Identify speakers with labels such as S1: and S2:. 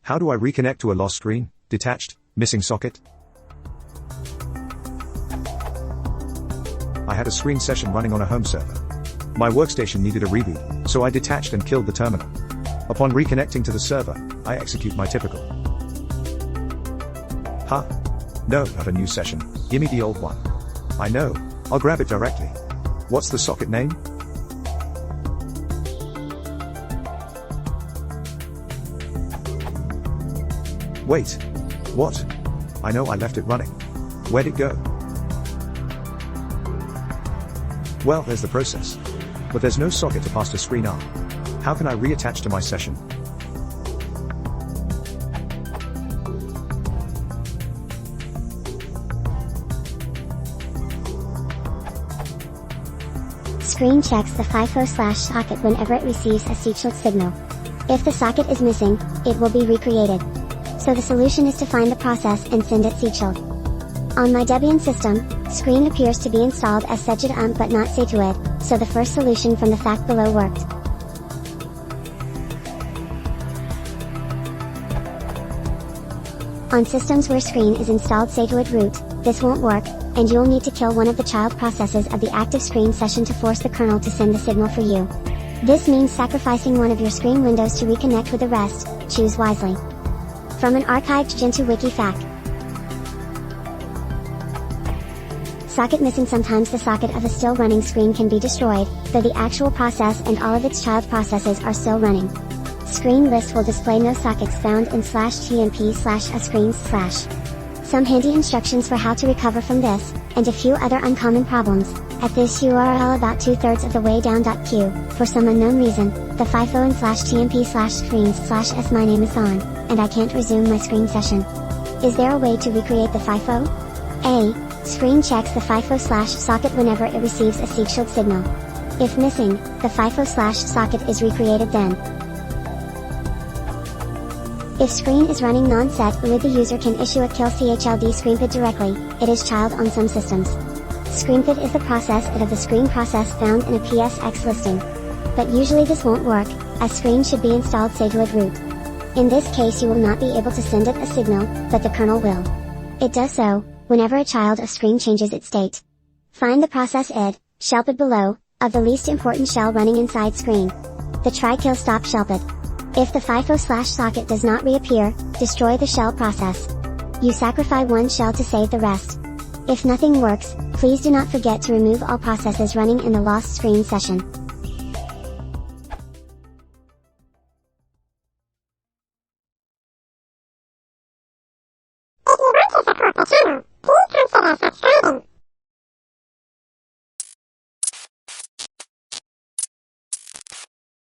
S1: How do I reconnect to a lost screen, detached, missing socket? I had a screen session running on a home server. My workstation needed a reboot, so I detached and killed the terminal. Upon reconnecting to the server, I execute my typical. Huh? No, not a new session, gimme the old one. I know, I'll grab it directly. What's the socket name? Wait. What? I know I left it running. Where'd it go? Well, there's the process. But there's no socket to pass the screen up. How can I reattach to my session?
S2: Screen checks the FIFO/socket whenever it receives a C-shield signal. If the socket is missing, it will be recreated. So the solution is to find the process and send it C-shield. On my Debian system, screen appears to be installed as setgid but not setgid, so the first solution from the fact below worked. On systems where screen is installed setgid root, this won't work, and you'll need to kill one of the child processes of the active screen session to force the kernel to send the signal for you. This means sacrificing one of your screen windows to reconnect with the rest. Choose wisely. From an archived Gentoo wiki fact. Socket missing. Sometimes the socket of a still running screen can be destroyed, though the actual process and all of its child processes are still running. Screen list will display no sockets found in /tmp/a/screens/. Some handy instructions for how to recover from this, and a few other uncommon problems, at this URL about 2/3 of the way down. Q, for some unknown reason, the FIFO and /tmp/screens/s my name is on, and I can't resume my screen session. Is there a way to recreate the FIFO? A. Screen checks the FIFO/socket whenever it receives a C-shield signal. If missing, the FIFO/socket is recreated then. If screen is running non-set with the user can issue a kill chld screenpid directly, it is child on some systems. Screenpid is the process of the screen process found in a PSX listing. But usually this won't work, as screen should be installed setgid root. In this case you will not be able to send it a signal, but the kernel will. It does so, whenever a child of screen changes its state. Find the process id, shellpid below, of the least important shell running inside screen. The try kill stop shellpid. If the FIFO/socket does not reappear, destroy the shell process. You sacrifice one shell to save the rest. If nothing works, please do not forget to remove all processes running in the lost screen session.